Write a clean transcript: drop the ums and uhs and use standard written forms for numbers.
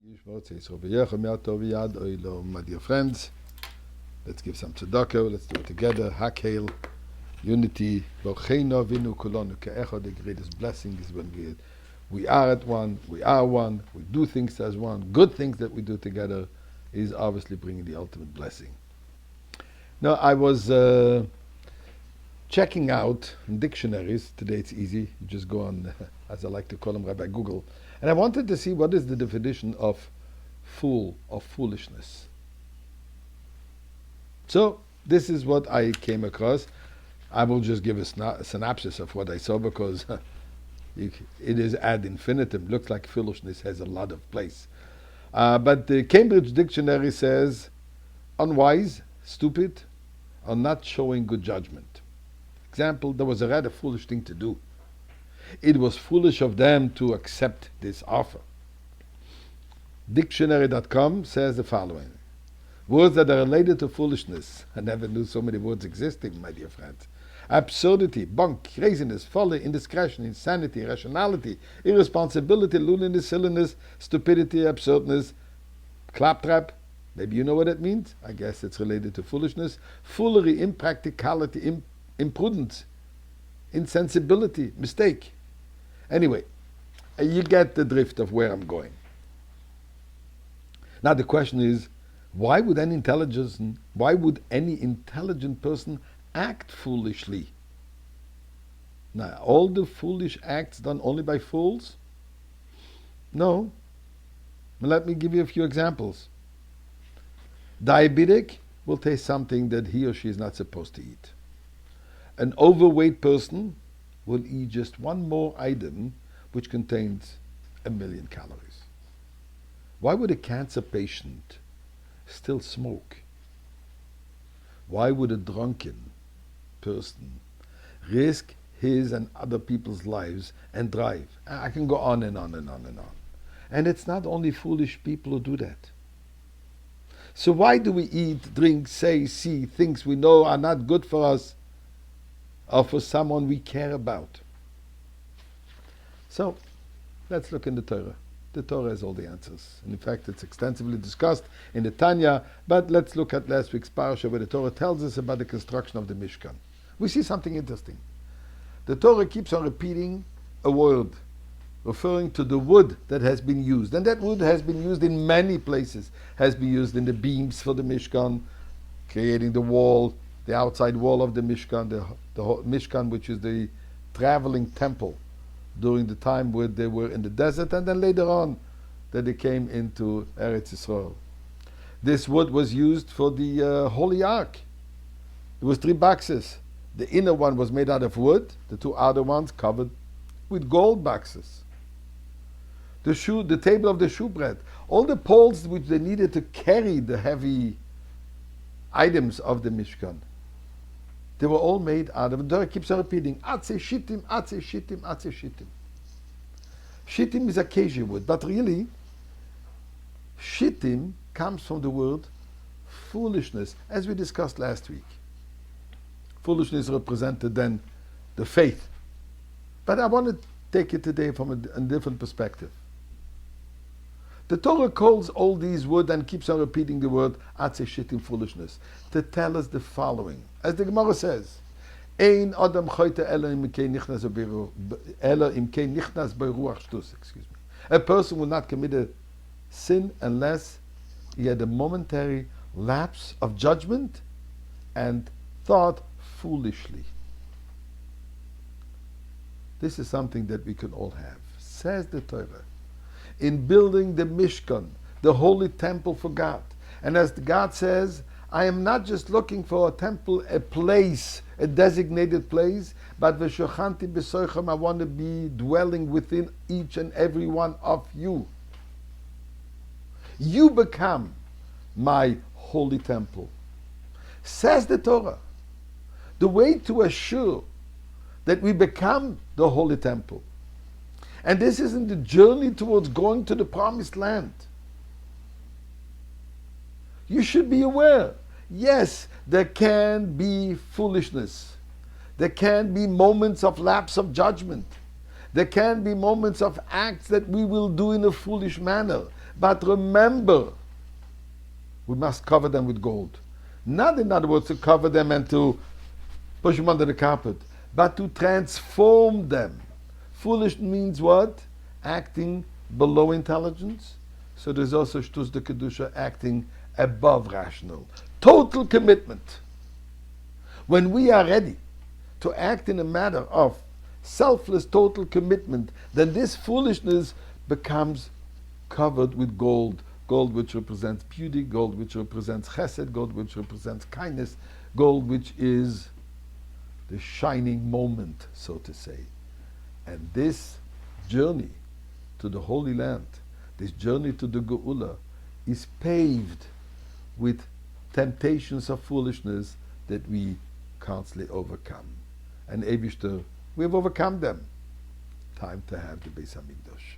My dear friends, let's give some tzedakah, let's do it together. Hakel, unity, Bocheno Vinu Kolonu Ke'echo, the greatest blessing is when we are at one, we are one, we do things as one. Good things that we do together is obviously bringing the ultimate blessing. Now, I was checking out dictionaries. Today it's easy. You just go on, as I like to call them, Rabbi Google. And I wanted to see what is the definition of fool, of foolishness. So this is what I came across. I will just give a synopsis of what I saw because it is ad infinitum. Looks like foolishness has a lot of place. But the Cambridge Dictionary says unwise, stupid, or not showing good judgment. Example, there was a rather foolish thing to do. It was foolish of them to accept this offer. Dictionary.com says the following. Words that are related to foolishness. I never knew so many words existing, my dear friends. Absurdity, bunk, craziness, folly, indiscretion, insanity, irrationality, irresponsibility, lewdness, silliness, stupidity, absurdness, claptrap. Maybe you know what it means. I guess it's related to foolishness. Foolery, impracticality, imprudence, insensibility, mistake. Anyway, you get the drift of where I'm going. Now the question is, why would any intelligent person act foolishly? Now, all the foolish acts done only by fools? No. Let me give you a few examples. Diabetic will taste something that he or she is not supposed to eat. An overweight person will eat just one more item which contains 1,000,000 calories. Why would a cancer patient still smoke? Why would a drunken person risk his and other people's lives and drive? I can go on and on and on and on. And it's not only foolish people who do that. So why do we eat, drink, say, see things we know are not good for us or for someone we care about? So let's look in the Torah. The Torah has all the answers. And in fact, it's extensively discussed in the Tanya, but let's look at last week's parasha where the Torah tells us about the construction of the Mishkan. We see something interesting. The Torah keeps on repeating a word, referring to the wood that has been used. And that wood has been used in many places. Has been used in the beams for the Mishkan, creating the wall, the outside wall of the Mishkan, the Mishkan, which is the traveling temple during the time where they were in the desert, and then later on that they came into Eretz Yisrael. This wood was used for the Holy Ark. It was 3 boxes. The inner one was made out of wood, the 2 outer ones covered with gold boxes. The table of the shewbread, all the poles which they needed to carry the heavy items of the Mishkan, they were all made out of, the Torah keeps on repeating, Atze Shittim, Atze Shittim, Atze Shittim. Shittim is acacia wood, but really, Shittim comes from the word foolishness, as we discussed last week. Foolishness represented then the faith. But I want to take it today from a different perspective. The Torah calls all these wood and keeps on repeating the word Atze Shittim, foolishness, to tell us the following. As the Gemara says, Ein Adam choyte ela imkei nichnas beruach shtus. A person will not commit a sin unless he had a momentary lapse of judgment and thought foolishly. This is something that we can all have. Says the Torah, in building the Mishkan, the holy temple for God. And as God says, I am not just looking for a temple, a place, a designated place, but v'shochanti b'soichem, I want to be dwelling within each and every one of you. You become my holy temple. Says the Torah, the way to assure that we become the holy temple, and this is in the journey towards going to the promised land. You should be aware, yes, there can be foolishness. There can be moments of lapse of judgment. There can be moments of acts that we will do in a foolish manner. But remember, we must cover them with gold. Not, in other words, to cover them and to push them under the carpet, but to transform them. Foolish means what? Acting below intelligence. So there's also Shtus de Kedusha, acting above rational. Total commitment. When we are ready to act in a matter of selfless total commitment, then this foolishness becomes covered with gold. Gold which represents beauty, gold which represents chesed, gold which represents kindness, gold which is the shining moment, so to say. And this journey to the Holy Land, this journey to the Geula, is paved with temptations of foolishness that we constantly overcome. And Eibishter, we have overcome them. Time to have the Beis HaMikdash.